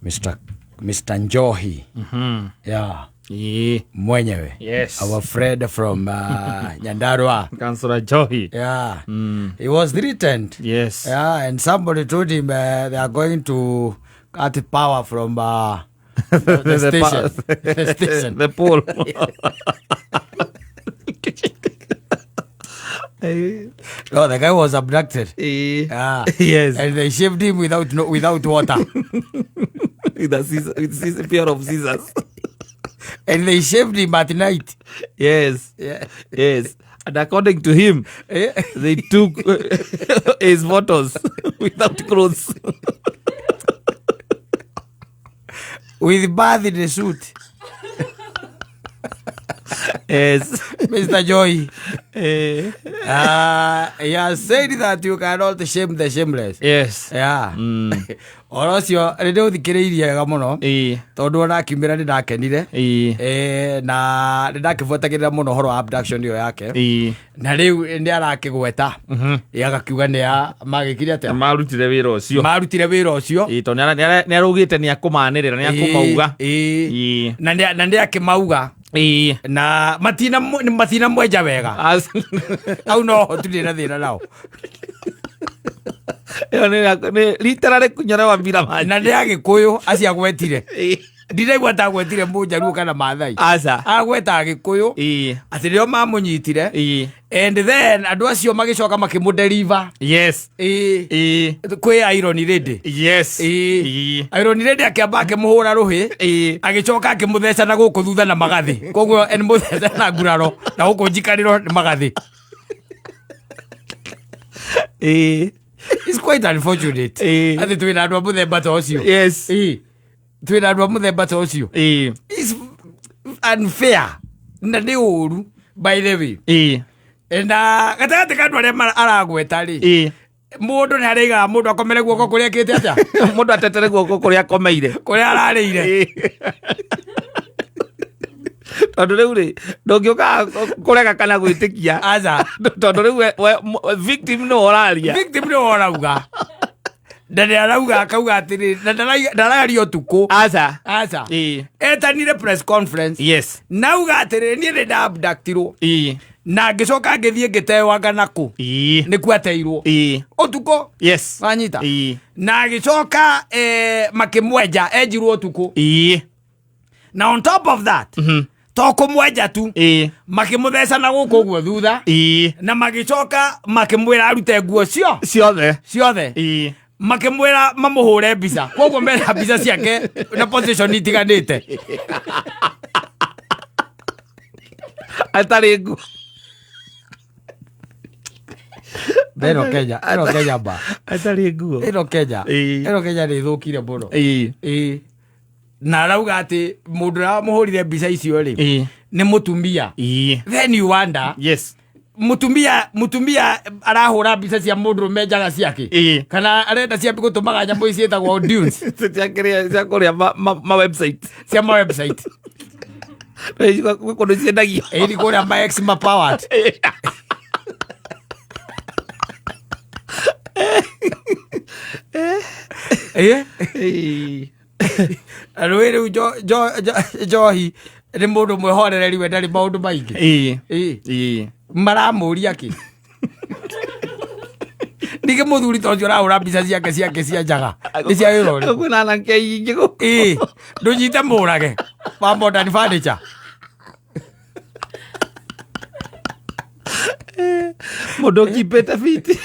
Mr. Njohi. Yeah. Mwenyewe. Yes. Our friend from Nyandarua. Councillor Njohi. Yeah. He was threatened. Yes. Yeah, and somebody told him they are going to cut power from the station. The station. The pole. No, the guy was abducted. Yeah. Yes. And they shaved him without water. with fear of scissors. And they shaved him at night. Yes. Yeah. Yes. And according to him, they took his photos without clothes. With bath in the suit. Yes. Mr. Njohi. He has said that you cannot shame the shameless. Yes. Yeah. Orocio rĩndĩ ũthikĩrĩirie wega mũno tondũ ona akiumĩra nĩ ndakenire na nĩ ndakĩbuatagĩrĩra mũno ũhoro wa abduction ĩyo yake na rĩu nĩ arakĩgweta agakiuga nĩ magĩkire atĩa marutire wĩra ũcio tondũ nĩ araugĩte nĩ akũmanĩrĩra nĩ akũmauga na nĩ akĩmauga na matina mwenja wega au no tũtirĩ na thĩna nao literally kunyorewa bila maji na nĩ agĩkũyũ acio agwetire ndiraigua ta agwetire mũnjaruo kana maathai agweta agĩkũyũ atĩ nĩo mamũnyitire and then andũ acio magĩcoka makĩmũdeliver kwĩ irony rĩndĩ irony rĩndĩ akĩamba akĩmũhũra rũhĩ agĩcoka akĩmũtheca na gũkũ thutha na magathĩ koguo nĩ mũtheca na nguraro na gũkũ njikarĩro nĩ magathĩ. It's quite unfortunate. Ati twina andũ a mũthemba ta ũcio. Yes. Twina andũ a mũthemba ta ũcio. It's unfair. Na nĩ ũru by the way. Na gatagatĩ ka andũ arĩa aragweta rĩ. Mũndũ nĩ arĩigaga mũndũ akomere guoko kũrĩa akĩte atĩa. Mũndũ atetere guoko kũrĩa akomeire. Kũrĩa ararĩire. Tondũ rĩu rĩ ndũngĩũka kũrega kana gwĩtĩkia tondũ rĩu victim nĩ oraria orauga na nĩ arauga akauga atĩrĩ ndararia ũtukũ etanire press conference nauga atĩrĩ niĩ nĩ nda-abductirwo na ngĩcoka ngĩthiĩ ngĩtewanga nakũ nĩkuo ateirwo ũtukũ wanyita na agĩcoka makĩmwenja enjirwo ũtukũ na on top of that toko mwenja tu makĩmũtheca na gũkũ ũguo thutha na magĩcoka makĩmwĩra arute nguo ciothe makĩmwĩra mamũhũre mbica koguo mena mbica ciake na position itiganĩte atarĩ nguo ĩno Kenya ba atarĩ nguo ĩno Kenya nĩ ĩthũkire mũno na arauga atĩ mũndũ ũrĩa mũhũrire mbica icio rĩ nĩ mũtumia. Then you wonder mũtumia arahũra mbica cia mũndũ menjaga ciake kana arenda ciambi gũtũmaga nyamũ ici ciĩtagwo dunes cia kũrĩa ma-website cia ma-website kũndũ ciendagio ĩni kũrĩa ma-exma powered rũĩ rĩu Njohi nĩ mũndũ mwĩhorereri we ndarĩ maũndũ maingĩ maramũria kĩ ningĩ mũthuri ta ũcio arahũra mbica ciake cia njaga nĩ cia wĩra ũrĩkũ kwĩna anake aingĩ gũkũ ndũnyite mũrage wa modern furniture mũndũ ũkipĩte biti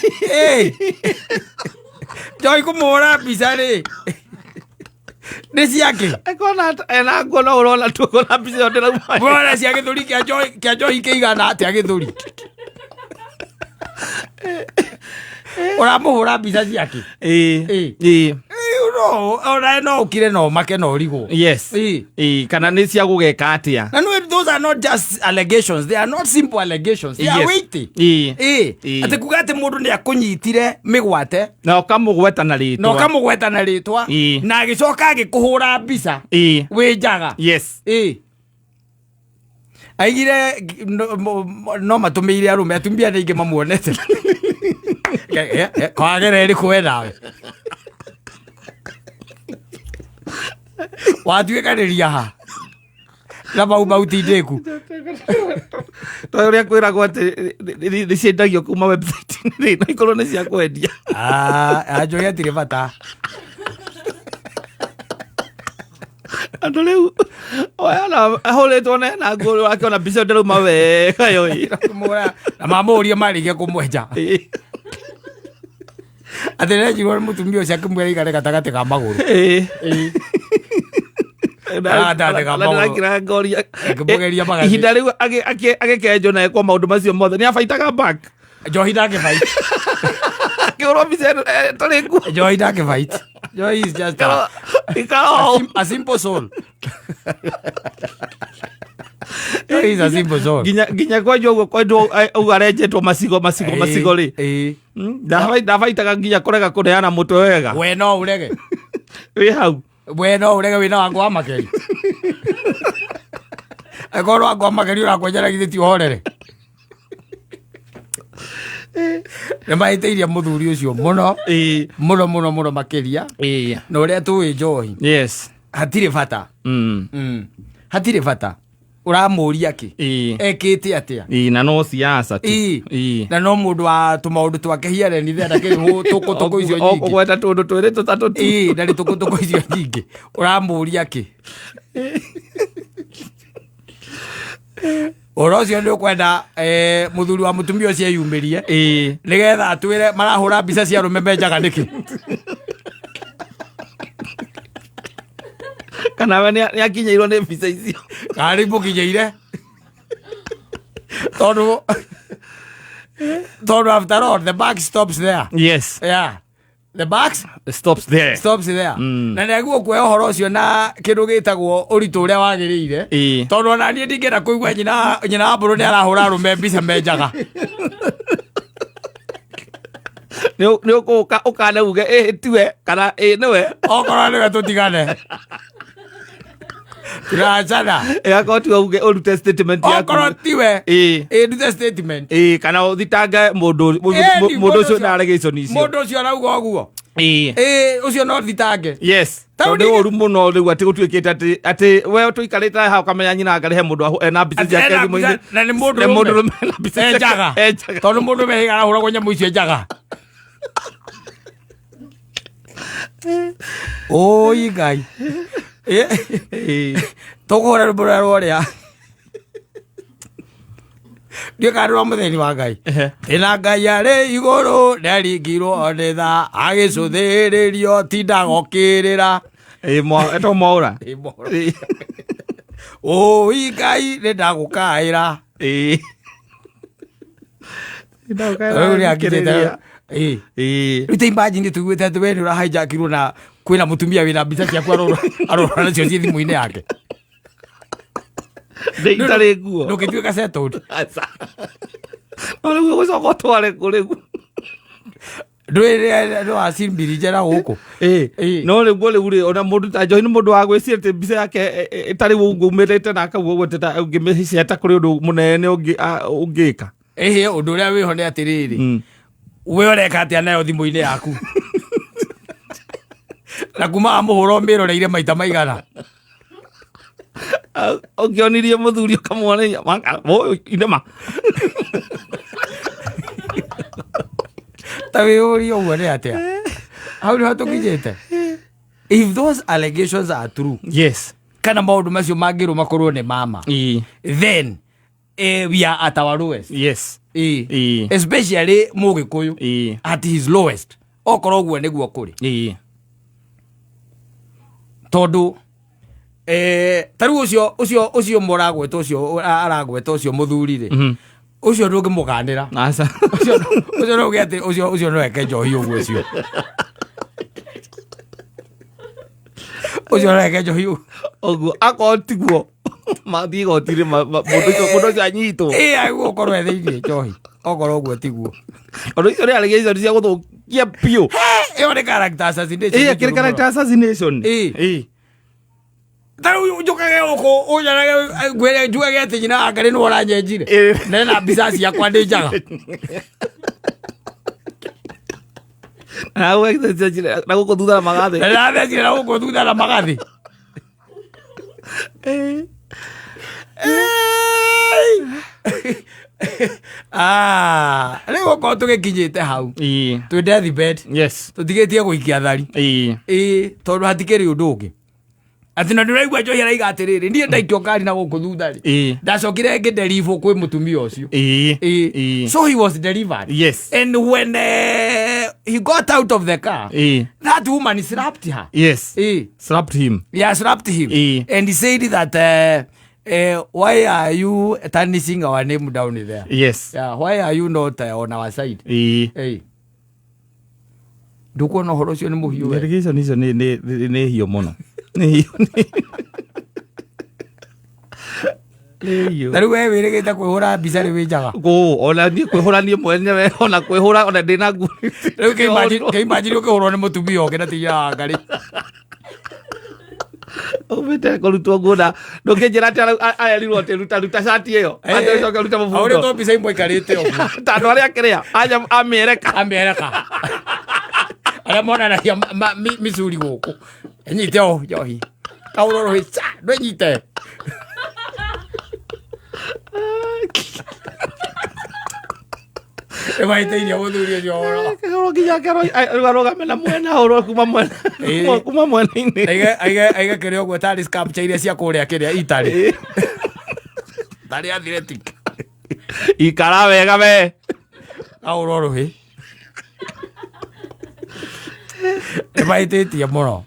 Njohi kũmũhũra mbica rĩ nĩ ciake ekona ena nguo no ũrona tuona mbica ĩyo ndĩrauma bora cia gĩthũri kĩa Njohi kĩigana atĩa gĩthũri ũramũhũra mbica ciake no ũkire no make no ũrigwo kana nĩ cia gũgeka atĩa na those are not just allegations, they are not simple allegations, they are weighty atĩ kuga atĩ mũndũ nĩ akũnyitire mĩgwate na ũkamũgweta na rĩtwa na agĩcoka agĩkũhũra mbica wĩ njaga aigire no matũmĩire arũme atumia nĩ ingĩ mamuonete kwagera ĩrĩkũ we nawe watuĩkanĩria ha na mau tindeku to uria kwiragwo ati nĩ ciendagio kuma website-inĩ no ikorwo nĩ cia kwendia Njohi atirĩ bata andũ rĩu oyana ahũrĩtwo na nguo wake ona mbica ndĩrauma wega yoi na mamũũrie marĩkia kũmwenja atĩ nĩenjirwo nĩ mũtumia ũcio akĩmwĩra igare gatagatĩ ka magũrũ ihinda rĩu agĩkenjwo na ekwo maũndũ macio mothe nĩ abaitaga back Njohi ndangĩbait akĩhũrwo mbica tũrĩ nguo Njohi ndangĩbait Njohi is just a simple soul Njohi is a simple soul nginya kwenjwo ũguo kwendwo ũguo arenjetwo macigo rĩ ndabaitaga nginya kũrega kũneana mũtwe wega we no ũrege wĩ hau we no ũrege wĩna wangu wa makeri akorwo wangu wa makeri ũrakwenjera githĩ ti ũhorere nĩmahĩtĩirie mũthuri ũcio mũno makĩria na ũrĩa tũĩ Njohi hatirĩ bata hatirĩ bata ũramũria kĩ ekĩte atĩa na no siasa tu na no mũndũ wa tũmaũndũ twake hiarenithia ndakĩrĩ tũkũ icio nyingĩ ũgweta tũndũ twĩrĩ tũtatũ tu na nĩ tũkũ icio nyingĩ ũramũria kĩ ũhoro ũcio nĩ ũkwenda mũthuri wa mũtumia ũcio eyumĩrie nĩgetha atwĩre marahũra mbica cia arũme menjaga nĩkĩ kana we nĩ akinyĩirwo nĩ mbica icio kana nĩ mũkinyĩire tondũ after all the back stops there the back stops there na nĩguo kuoya ũhoro ũcio na kĩndũ gĩtagwo ũritũ ũrĩa wagĩrĩire tondũ ona niĩ ndingĩenda kũigua nyina wa mbũrũ nĩ arahũra arũme mbica menjaga nĩ ũkane uge tiwe kana nĩwe okorwo nĩwe tũtigane turacana agakorwo tiwe uge ũrute statement yaku okorwo tiwe ndute statement kana ũthitange mũndũ ũcio na allegation icio mũndũ ũcio arauga ũguo ũcio no thitange tondũ ũru mũno rĩu atĩ gũtuĩkĩte atĩ we tũikarĩte haha ũkamenya nyina ngarehe mũndũ ena mbica ciake thimũ-inĩ na nĩ mũndũ enjaga tondũ mũndũ mehiga arahũragwo nyamũ icio enjaga oi Ngai tũkũhũra rũmbũra rũrĩa ndiĩ kandu wa mũtheni wa Ngai ĩna Ngai arĩ igũrũ nderingirwo nĩ tha agĩcũthĩrĩrio tindagokĩrĩra eto mwaũra oi Ngai nĩ ndagũkaĩra rĩu ta imagine tũiguĩte atĩ we nĩ ũrahijackirwo na kwĩna mũtumia wĩna mbica ciaku arora nacio ciĩ thimũ-inĩ yake itarĩ nguo ndũngĩtuĩka settled no rĩu ũgũcoka ũtware kũ rĩu ndwĩrĩ wacimbiri njera gũkũ no rĩguo rĩu rĩ ona mũndũ ta Njohi nĩ mũndũ wa gwĩciria atĩ mbica yake ĩtarĩ ũguo umĩrĩte na akauga ũguo ũngĩmĩceta kũrĩ ũndũ mũnene ũngĩka ũndũ ũrĩa wĩho nĩ atĩrĩrĩ we ũreka atĩa nayo thimũ-inĩ yaku na kuma mũhũro mĩroreire maita maigana ũngĩonirie mũthuri ũkamwoneria inema ta wĩyũrie ũguo nĩ atĩa hau nĩho tũkinyĩte if those allegations are true kana maũndũ macio mangĩrwo makorwo nĩ mama then we are at our lowest especially mũgĩkũyũ at his lowest okorwo ũguo nĩguo kũrĩ tondũ tarĩu ũcio mũragweta ũcio aragweta ũcio mũthuri rĩ ũcio ndũngĩmũganĩra ũcio no ũge atĩ ũcio no eke Njohi ũguo ũcio no eke Njohi ũguo akorwo tiguo mathiĩ igoti-inĩ mũndũ ũcio anyitwo aguo ũkorwo ethĩirie Njohi okorwo ũguo tiguo ũndũ icio nĩ allegation cia gũthũkia biũ ĩyo nĩ character assassination akĩrĩ character assassination tarĩu njũkage gũkũ ũnjarage njugage atĩ nyina wa Ngarĩ nĩwe ũranyenjire na ena mbica ciakwa ndĩ njaga na gũkũ thutha na magathĩ na gũkũ thutha na magathĩ rĩu okorwo tũgĩkinyĩte hau twĩ deathbed tũtigĩtie gũikia thari tondũ hatikĩrĩ ũndũ ũngĩ atĩ na ndĩraigua Njohi araiga atĩrĩrĩ niĩ ndaikio ngari na gũkũ thutha-rĩ ndacokire ngĩnderibwo kwĩ mũtumia ũcio so he was delivered and when he got out of the car that woman slapped her slapped him and he said that why are you tarnishing our name down there? Why are you not on our side? Ndukuona ũhoro ũcio nĩ mũhiũ we. Irrigation icio nĩ hiũ mũno. Na rĩu we wĩrĩgĩte kwĩhũra mbica rĩ wĩnjaga. Ona niĩ kwĩhũra niĩ mwenyewe ona kwĩhũra ona ndĩna nguo. Rĩu kĩimagine ũkĩhũrwo nĩ mũtumia ũngĩ na tiya ngarĩ. Umite kũrutwo nguo na ndũngĩnjĩra atĩ aerirwo atĩ ruta cati ĩyo acoke ruta mũbuto ũrĩa to mbica imwe ikarĩte ũguo tandũ arĩa kĩrĩa amĩereka arĩa monanagia Missouri gũkũ nyite o Njohi kaũrorũ ndũnyite ĩmaitĩirie mũthuri ũcio ũhoro kĩhoro nginya arũgame na mwena ũhoro kuma mwena-inĩ aiga kĩrĩa ũguo tarĩ scapture iria cia kũrĩa kĩrĩa itarĩ tarĩ athletic ikara wega we kaũrorũ ĩmaitĩtie mũno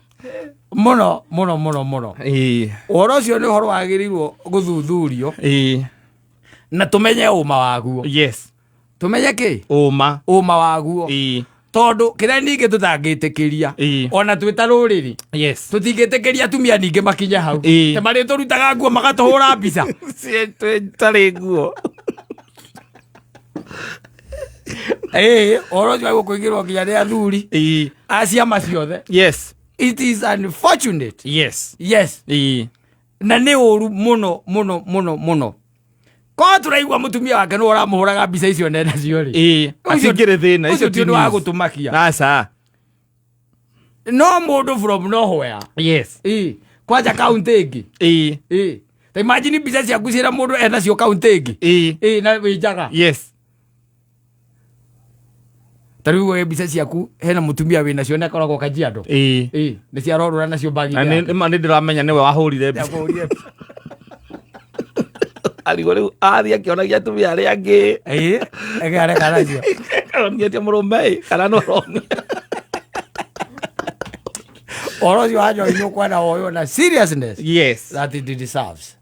ũhoro ũcio nĩ ũhoro wagĩrĩirwo gũthuthurio na tũmenye ũma waguo tũmenye kĩ ũma waguo tondũ kĩrĩa ningĩ tũtangĩtĩkĩria ona twĩ ta rũrĩrĩ tũtingĩtĩkĩria atumia ningĩ makinye hau te marĩ tũrutaga nguo magatũhũra mbica tarĩ nguo ũhoro ũcio wagwo kũingĩrwo nginya nĩ athuri a ciama ciothe it is unfortunate na nĩ ũru mũno ko tũraigua mũtumia wake nĩ ũramũhũraga mbica icio nenda cio-rĩ acingĩrĩ thĩna icio ti ũndũ wa gũtũmakia no mũndũ from nowhere kwanja kaũntĩ ĩngĩ ta imagine mbica ciaku ciĩra mũndũ enacio kaũntĩ ĩngĩ na wĩnjaga ta rĩu we mbica ciaku hena mũtumia wĩnacio na akoragwo Kajiado nĩ ciarorũra nacio bagi nĩ ndĩramenya nĩwe wahũrire mbica arigwo rĩu athiĩ akĩonagia atumia arĩa angĩ areka nacio aronietie mũrũme kana no ũhoro ũcio wa Njohi nĩũkwenda woywo na seriousness that it deserves.